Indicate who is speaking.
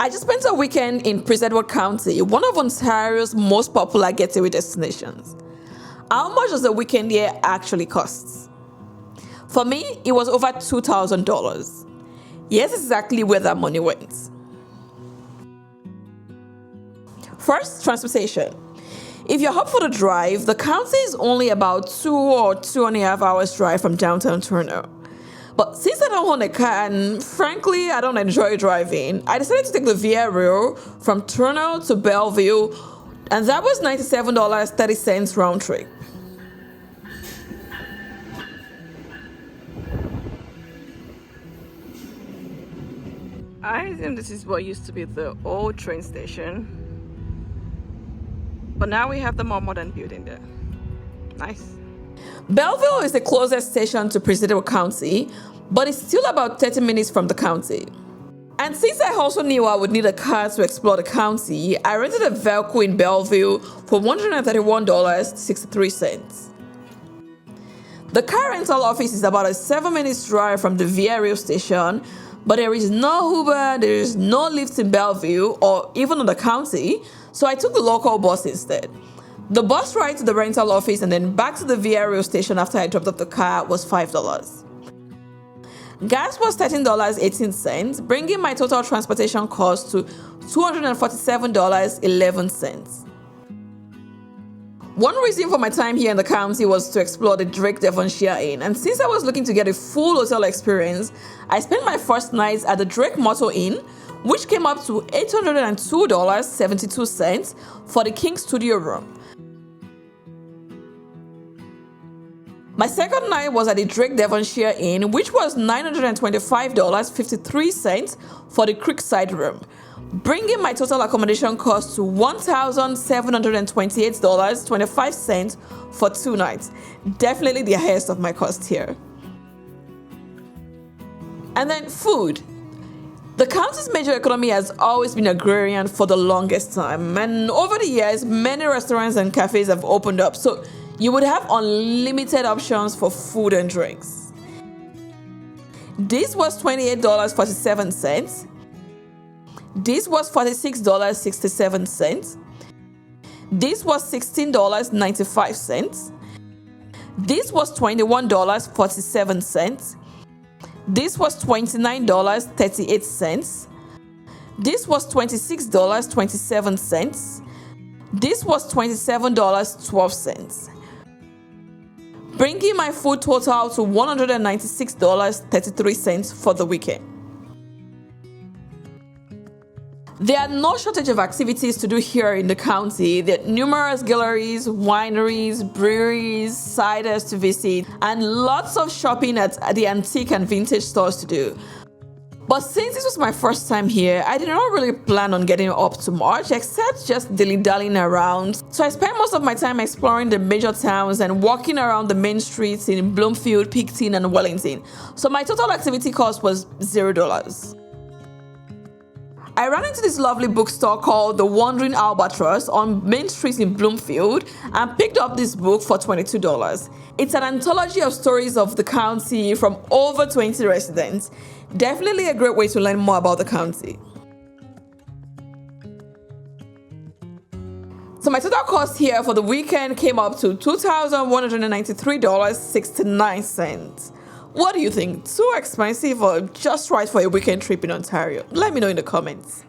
Speaker 1: I just spent a weekend in Prince Edward County, one of Ontario's most popular getaway destinations. How much does a weekend here actually cost? For me, it was over $2,000. Here's exactly where that money went. First, transportation. If you're up for the drive, the county is only about 2 or 2.5 hours drive from downtown Toronto. But since I don't own a car and frankly I don't enjoy driving, I decided to take the Via Rail from Toronto to Belleville, and that was $97.30 round trip. I think this is what used to be the old train station. But now we have the more modern building there. Nice. Belleville is the closest station to Prince Edward County, but it's still about 30 minutes from the county. And since I also knew I would need a car to explore the county, I rented a vehicle in Belleville for $131.63. The car rental office is about a 7-minute drive from the Via Rail station, but there is no Uber, there is no Lyft in Belleville or even on the county, so I took the local bus instead. The bus ride to the rental office and then back to the Via Rail station after I dropped off the car was $5. Gas was $13.18, bringing my total transportation cost to $247.11. One reason for my time here in the county was to explore the Drake Devonshire Inn, and since I was looking to get a full hotel experience, I spent my first night at the Drake Motto Inn, which came up to $802.72 for the King Studio room. My second night was at the Drake Devonshire Inn, which was $925.53 for the Creekside room, bringing my total accommodation cost to $1,728.25 for 2 nights. Definitely the highest of my cost here. And then food. The county's major economy has always been agrarian for the longest time, and over the years, many restaurants and cafes have opened up, so you would have unlimited options for food and drinks. This was $28.47. This was $46.67. This was $16.95. This was $21.47. This was $29.38. This was $26.27. This was $27.12. Bringing my food total to $196.33 for the weekend. There are no shortage of activities to do here in the county. There are numerous galleries, wineries, breweries, ciders to visit, and lots of shopping at the antique and vintage stores to do. But since this was my first time here, I did not really plan on getting up to much, except just dilly-dallying around. So I spent most of my time exploring the major towns and walking around the main streets in Bloomfield, Picton, and Wellington. So my total activity cost was $0. I ran into this lovely bookstore called The Wandering Albatross on Main Street in Bloomfield and picked up this book for $22. It's an anthology of stories of the county from over 20 residents. Definitely a great way to learn more about the county. So my total cost here for the weekend came up to $2,193.69. What do you think? Too expensive or just right for a weekend trip in Ontario? Let me know in the comments.